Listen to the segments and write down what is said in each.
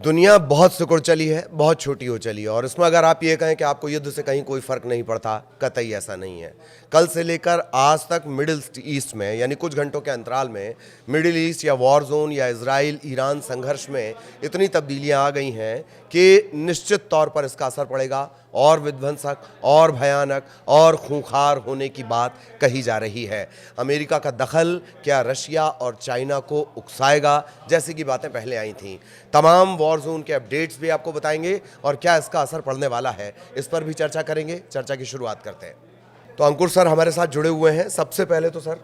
दुनिया बहुत सिकुड़ चली है, बहुत छोटी हो चली है, और इसमें अगर आप ये कहें कि आपको युद्ध से कहीं कोई फर्क नहीं पड़ता, कतई ऐसा नहीं है। कल से लेकर आज तक मिडिल ईस्ट में, यानी कुछ घंटों के अंतराल में, मिडिल ईस्ट या वॉर जोन या इजराइल ईरान संघर्ष में इतनी तब्दीलियां आ गई हैं कि निश्चित तौर पर इसका असर पड़ेगा, और विध्वंसक और भयानक और खूंखार होने की बात कही जा रही है। अमेरिका का दखल क्या रशिया और चाइना को उकसाएगा, जैसी की बातें पहले आई थीं। तमाम वॉर जोन के अपडेट्स भी आपको बताएंगे और क्या इसका असर पड़ने वाला है, इस पर भी चर्चा करेंगे। चर्चा की शुरुआत करते हैं। तो अंकुर सर हमारे साथ जुड़े हुए हैं। सबसे पहले तो सर,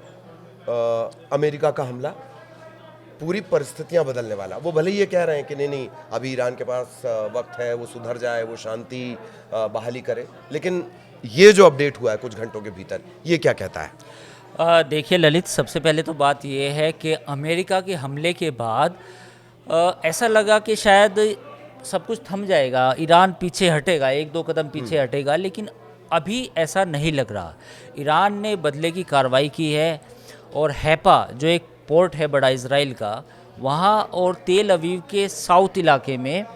अमेरिका का हमला पूरी परिस्थितियां बदलने वाला। वो भले ही ये कह रहे हैं कि नहीं नहीं, अभी ईरान के पास वक्त है, वो सुधर जाए, वो शांति बहाली करे, लेकिन ये जो अपडेट हुआ है कुछ घंटों के भीतर, ये क्या कहता है? देखिए ललित, सबसे पहले तो बात ये है कि अमेरिका के हमले के बाद ऐसा लगा कि शायद सब कुछ थम जाएगा, ईरान पीछे हटेगा, एक दो कदम पीछे हटेगा, लेकिन अभी ऐसा नहीं लग रहा। ईरान ने बदले की कार्रवाई की है और हैपा जो एक पोर्ट है बड़ा इज़राइल का, वहाँ और तेल अवीव के साउथ इलाके में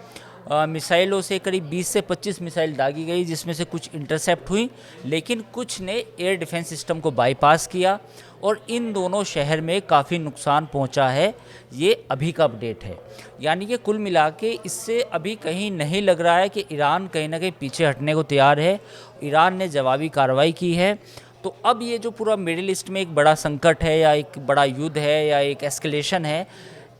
मिसाइलों से करीब 20 से 25 मिसाइल दागी गई, जिसमें से कुछ इंटरसेप्ट हुई, लेकिन कुछ ने एयर डिफेंस सिस्टम को बाईपास किया और इन दोनों शहर में काफ़ी नुकसान पहुंचा है। ये अभी का अपडेट है, यानी कि कुल मिला के इससे अभी कहीं नहीं लग रहा है कि ईरान कहीं ना कहीं पीछे हटने को तैयार है। ईरान ने जवाबी कार्रवाई की है। तो अब ये जो पूरा मिडिल ईस्ट में एक बड़ा संकट है या एक बड़ा युद्ध है या एक एस्केलेशन है,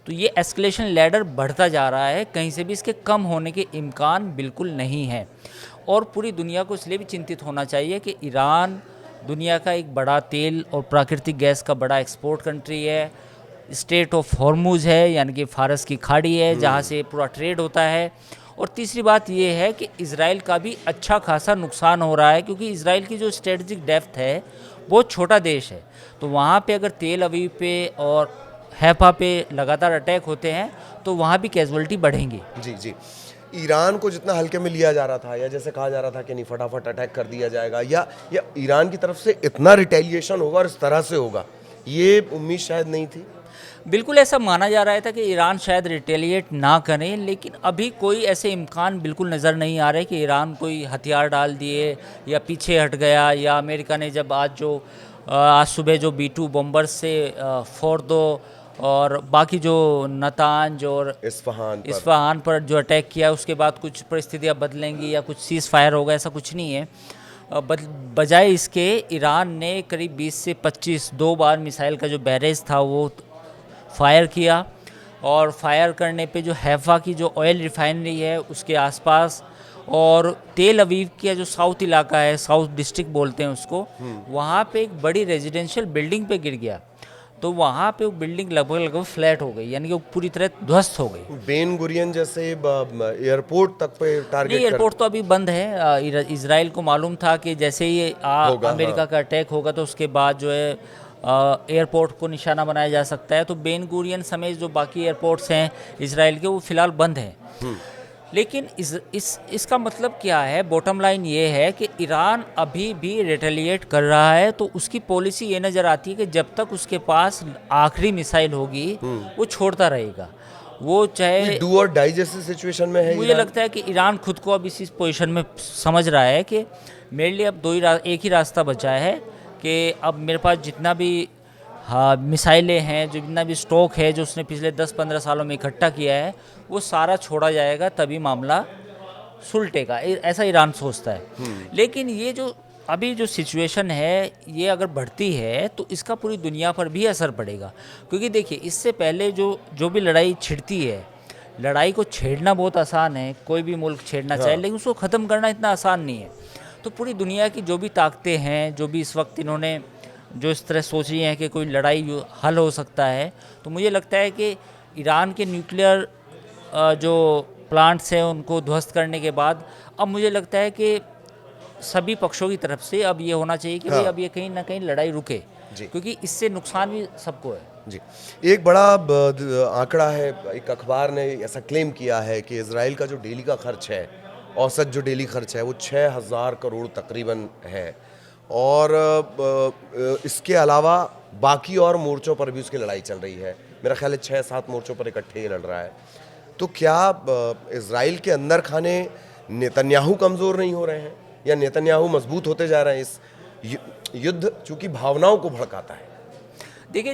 तो ये एस्केलेशन लैडर बढ़ता जा रहा है, कहीं से भी इसके कम होने के इम्कान बिल्कुल नहीं है। और पूरी दुनिया को इसलिए भी चिंतित होना चाहिए कि ईरान दुनिया का एक बड़ा तेल और प्राकृतिक गैस का बड़ा एक्सपोर्ट कंट्री है, स्टेट ऑफ हॉर्मुज है, यानी कि फारस की खाड़ी है जहाँ से पूरा ट्रेड होता है। और तीसरी बात ये है कि इज़राइल का भी अच्छा खासा नुकसान हो रहा है, क्योंकि इज़राइल की जो स्ट्रेटजिक डेप्थ है, बहुत छोटा देश है, तो वहाँ पे अगर तेल अवीव पे और हैफा पे लगातार अटैक होते हैं तो वहाँ भी कैजुअलिटी बढ़ेंगी। जी जी। ईरान को जितना हल्के में लिया जा रहा था, या जैसे कहा जा रहा था कि नहीं फटाफट अटैक कर दिया जाएगा, या ईरान की तरफ से इतना रिटेलिएशन होगा और इस तरह से होगा, ये उम्मीद शायद नहीं थी। बिल्कुल ऐसा माना जा रहा था कि ईरान शायद रिटेलिएट ना करें, लेकिन अभी कोई ऐसे इम्कान बिल्कुल नज़र नहीं आ रहे कि ईरान कोई हथियार डाल दिए या पीछे हट गया, या अमेरिका ने जब आज सुबह जो B-2 बॉम्बर्स से फोर्दो और बाकी जो नतांज और इस्फहान पर जो अटैक किया, उसके बाद कुछ परिस्थितियां बदलेंगी या कुछ सीज़ फायर होगा, ऐसा कुछ नहीं है। बजाय इसके ईरान ने करीब 20 से 25 दो बार मिसाइल का जो बैरेज था वो फायर किया, और फायर करने पे जो हैफा की जो ऑयल रिफाइनरी है उसके आसपास और तेल अवीव का जो साउथ इलाका है, साउथ डिस्ट्रिक्ट बोलते हैं उसको, वहाँ पे एक बड़ी रेजिडेंशियल बिल्डिंग पे गिर गया। तो वहाँ पे वो बिल्डिंग लगभग फ्लैट हो गई, यानी कि वो पूरी तरह ध्वस्त हो गई। बेन गुरियन जैसे एयरपोर्ट तक पे टारगेट नहीं, एयरपोर्ट तो अभी बंद है। इजराइल को मालूम था कि जैसे ही अमेरिका का अटैक होगा तो उसके बाद जो है एयरपोर्ट को निशाना बनाया जा सकता है। तो बेन गुरियन समेत जो बाकी एयरपोर्ट्स हैं इजराइल के, वो फिलहाल बंद हैं। लेकिन इसका मतलब क्या है? बॉटम लाइन ये है कि ईरान अभी भी रिटेलिएट कर रहा है, तो उसकी पॉलिसी ये नज़र आती है कि जब तक उसके पास आखिरी मिसाइल होगी वो छोड़ता रहेगा। वो चाहे डू और डाई जैसी सिचुएशन में है। मुझे लगता है कि ईरान खुद को अब इसी पोजीशन में समझ रहा है कि मेरे लिए अब एक ही रास्ता बचा है कि अब मेरे पास जितना भी मिसाइलें हैं, जो जितना भी स्टॉक है जो उसने पिछले 10-15 सालों में इकट्ठा किया है, वो सारा छोड़ा जाएगा, तभी मामला सुलटेगा, ऐसा ईरान सोचता है। लेकिन ये जो अभी जो सिचुएशन है, ये अगर बढ़ती है तो इसका पूरी दुनिया पर भी असर पड़ेगा। क्योंकि देखिए, इससे पहले जो भी लड़ाई छिड़ती है, लड़ाई को छेड़ना बहुत आसान है, कोई भी मुल्क छेड़ना चाहे, लेकिन उसको ख़त्म करना इतना आसान नहीं है। तो पूरी दुनिया की जो भी ताकतें हैं, जो भी इस वक्त इन्होंने जो इस तरह सोच रही हैं कि कोई लड़ाई हल हो सकता है, तो मुझे लगता है कि ईरान के न्यूक्लियर जो प्लांट्स हैं उनको ध्वस्त करने के बाद अब मुझे लगता है कि सभी पक्षों की तरफ से अब ये होना चाहिए कि भाई अब ये कहीं ना कहीं लड़ाई रुके, क्योंकि इससे नुकसान भी सबको है। जी, एक बड़ा आंकड़ा है, एक अखबार ने ऐसा क्लेम किया है कि इजराइल का जो डेली का खर्च है, औसत जो डेली खर्च है, वो 6000 करोड़ तकरीबन है, और इसके अलावा बाकी और मोर्चों पर भी उसकी लड़ाई चल रही है। मेरा ख्याल है 6-7 मोर्चों पर इकट्ठे ही लड़ रहा है। तो क्या इजराइल के अंदर खाने नेतन्याहू कमज़ोर नहीं हो रहे हैं, या नेतन्याहू मजबूत होते जा रहे हैं? इस युद्ध चूंकि भावनाओं को भड़काता है। देखिए,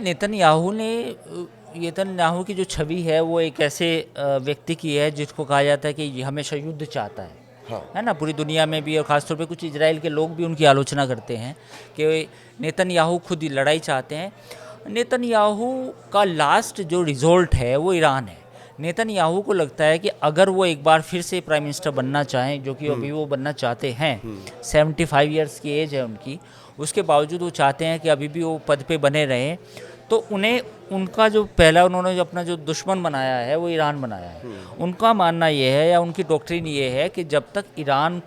नेतन्याहू की जो छवि है वो एक ऐसे व्यक्ति की है जिसको कहा जाता है कि ये हमेशा युद्ध चाहता है। हाँ। है ना, पूरी दुनिया में भी, और ख़ासतौर पे कुछ इजराइल के लोग भी उनकी आलोचना करते हैं कि नेतन्याहू खुद ही लड़ाई चाहते हैं। नेतन्याहू का लास्ट जो रिजॉल्ट है वो ईरान है। नेतन्याहू को लगता है कि अगर वो एक बार फिर से प्राइम मिनिस्टर बनना चाहें, जो कि अभी वो बनना चाहते हैं, 75 ईयर्स की एज है उनकी, उसके बावजूद वो चाहते हैं कि अभी भी वो पद पे बने रहें, तो उन्हें उनका जो पहला उन्होंने जो अपना जो दुश्मन बनाया है वो ईरान बनाया है। उनका मानना ये है, या उनकी डॉक्ट्रिन ये है, कि जब तक ईरान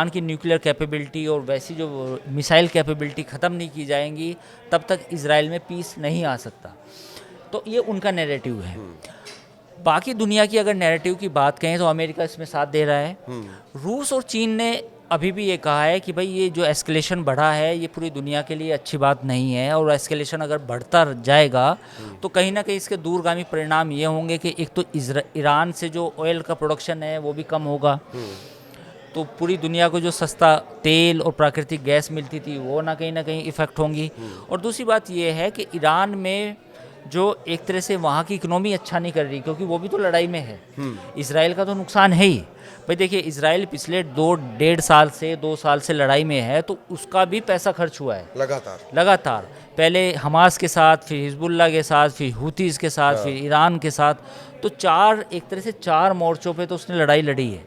की न्यूक्लियर कैपेबिलिटी और वैसी जो मिसाइल कैपेबिलिटी ख़त्म नहीं की जाएंगी, तब तक इजराइल में पीस नहीं आ सकता। तो ये उनका नैरेटिव है। बाकी दुनिया की अगर नैरेटिव की बात कहें तो अमेरिका इसमें साथ दे रहा है। रूस और चीन ने अभी भी ये कहा है कि भाई ये जो एस्केलेशन बढ़ा है ये पूरी दुनिया के लिए अच्छी बात नहीं है, और एस्केलेशन अगर बढ़ता जाएगा तो कहीं ना कहीं इसके दूरगामी परिणाम ये होंगे कि एक तो ईरान से जो ऑयल का प्रोडक्शन है वो भी कम होगा, तो पूरी दुनिया को जो सस्ता तेल और प्राकृतिक गैस मिलती थी वो ना कहीं इफ़ेक्ट होंगी। और दूसरी बात ये है कि ईरान में जो एक तरह से वहाँ की इकोनॉमी अच्छा नहीं कर रही, क्योंकि वो भी तो लड़ाई में है। इजराइल का तो नुकसान है ही। भाई देखिए, इजराइल पिछले 2 साल से लड़ाई में है, तो उसका भी पैसा खर्च हुआ है लगातार। पहले हमास के साथ, फिर हिजबुल्लाह के साथ, फिर हुतीज़ के साथ, फिर ईरान के साथ, तो एक तरह से 4 मोर्चों पे तो उसने लड़ाई लड़ी है।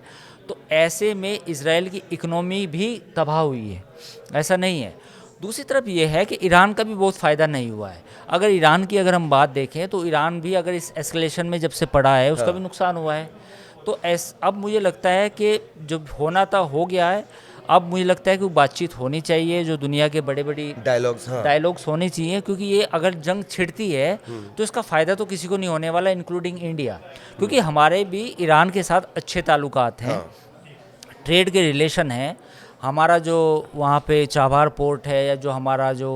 तो ऐसे में इजराइल की इकोनॉमी भी तबाह हुई है, ऐसा नहीं है। दूसरी तरफ ये है कि ईरान का भी बहुत फ़ायदा नहीं हुआ है। अगर ईरान की अगर हम बात देखें तो ईरान भी अगर इस एस्केलेशन में जब से पड़ा है उसका भी नुकसान हुआ है। तो अब मुझे लगता है कि जो होना था हो गया है। अब मुझे लगता है कि बातचीत होनी चाहिए, जो दुनिया के बड़ी डायलॉग्स होने चाहिए, क्योंकि ये अगर जंग छिड़ती है तो इसका फ़ायदा तो किसी को नहीं होने वाला, इंक्लूडिंग इंडिया, क्योंकि हमारे भी ईरान के साथ अच्छे ताल्लुकात हैं, ट्रेड के रिलेशन हैं। हमारा जो वहाँ पे चाबार पोर्ट है, या जो हमारा जो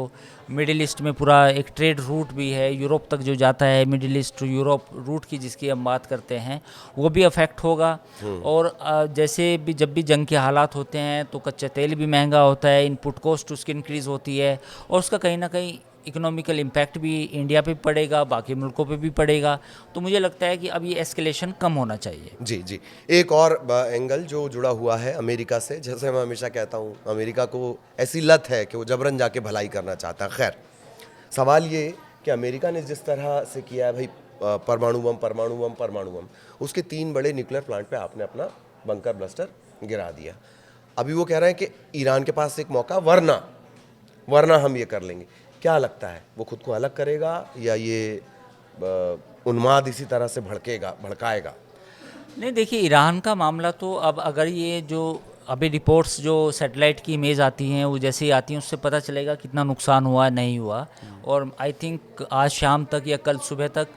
मिडिल ईस्ट में पूरा एक ट्रेड रूट भी है, यूरोप तक जो जाता है, Middle East to Europe route की जिसकी हम बात करते हैं, वो भी अफेक्ट होगा। और जैसे भी जब भी जंग के हालात होते हैं तो कच्चा तेल भी महंगा होता है, इनपुट कॉस्ट उसकी इंक्रीज़ होती है, और उसका कहीं ना कहीं इकोनॉमिकल इम्पैक्ट भी इंडिया पे पड़ेगा, बाकी मुल्कों पे भी पड़ेगा। तो मुझे लगता है कि अब ये एस्केलेशन कम होना चाहिए। जी। एक और एंगल जो जुड़ा हुआ है अमेरिका से, जैसे मैं हमेशा कहता हूँ, अमेरिका को ऐसी लत है कि वो जबरन जाके भलाई करना चाहता है। खैर, सवाल ये कि अमेरिका ने जिस तरह से किया है भाई, परमाणु बम, उसके 3 बड़े न्यूक्लियर प्लांट पे आपने अपना बंकर ब्लास्टर गिरा दिया। अभी वो कह रहे हैं कि ईरान के पास एक मौका, वरना हम ये कर लेंगे। क्या लगता है, वो खुद को अलग करेगा या ये उन्माद इसी तरह से भड़काएगा? नहीं, देखिए, ईरान का मामला तो अब अगर ये जो अभी रिपोर्ट्स जो सैटेलाइट की इमेज आती हैं वो जैसे ही आती हैं उससे पता चलेगा कितना नुकसान हुआ नहीं हुआ। और आई थिंक आज शाम तक या कल सुबह तक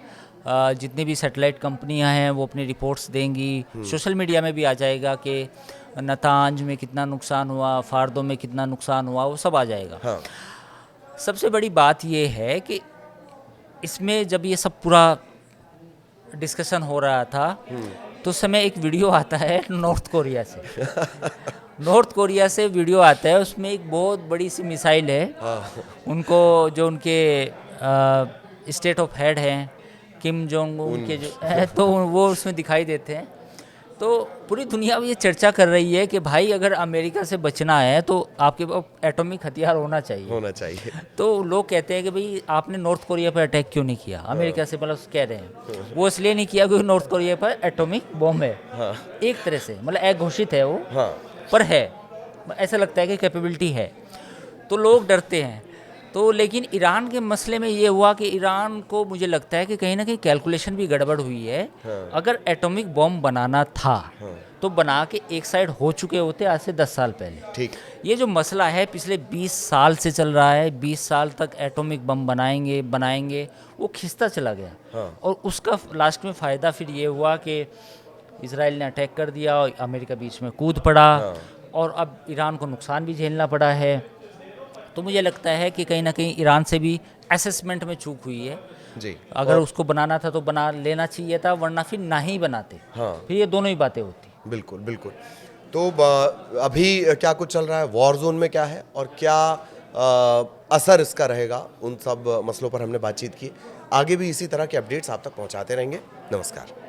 जितनी भी सैटेलाइट कंपनियां हैं वो अपनी रिपोर्ट्स देंगी। सोशल मीडिया में भी आ जाएगा कि नतांज में कितना नुकसान हुआ, फार्दो में कितना नुकसान हुआ, वो सब आ जाएगा। हाँ। सबसे बड़ी बात ये है कि इसमें जब ये सब पूरा डिस्कशन हो रहा था तो उस समय एक वीडियो आता है नॉर्थ कोरिया से वीडियो आता है, उसमें एक बहुत बड़ी सी मिसाइल है। उनको जो उनके स्टेट ऑफ हेड हैं किम जोंग उनके जो है, तो वो उसमें दिखाई देते हैं। तो पूरी दुनिया में ये चर्चा कर रही है कि भाई अगर अमेरिका से बचना है तो आपके पास एटॉमिक हथियार होना चाहिए। तो लोग कहते हैं कि भाई आपने नॉर्थ कोरिया पर अटैक क्यों नहीं किया, अमेरिका से, मतलब कह रहे हैं वो इसलिए नहीं किया क्योंकि नॉर्थ कोरिया पर एटॉमिक बॉम्ब है। एक तरह से मतलब अघोषित है वो, पर है, ऐसा लगता है कि कैपेबिलिटी है, तो लोग डरते हैं। तो लेकिन ईरान के मसले में ये हुआ कि ईरान को मुझे लगता है कि कहीं ना कहीं कैलकुलेशन भी गड़बड़ हुई है। अगर एटॉमिक बॉम्ब बनाना था तो बना के एक साइड हो चुके होते आज से 10 साल पहले। ठीक। ये जो मसला है पिछले 20 साल से चल रहा है, 20 साल तक एटॉमिक बम बनाएंगे, वो खिंचता चला गया। और उसका लास्ट में फ़ायदा फिर ये हुआ कि इजराइल ने अटैक कर दिया और अमेरिका बीच में कूद पड़ा, और अब ईरान को नुकसान भी झेलना पड़ा है। तो मुझे लगता है कि कहीं ना कहीं ईरान से भी असेसमेंट में चूक हुई है। जी। अगर उसको बनाना था तो बना लेना चाहिए था, वरना फिर ना ही बनाते। हाँ। फिर ये दोनों ही बातें होती। बिल्कुल, बिल्कुल। तो अभी क्या कुछ चल रहा है, वॉर जोन में क्या है और क्या असर इसका रहेगा, उन सब मसलों पर हमने बातचीत की। आगे भी इसी तरह के अपडेट्स आप तक पहुंचाते रहेंगे। नमस्कार।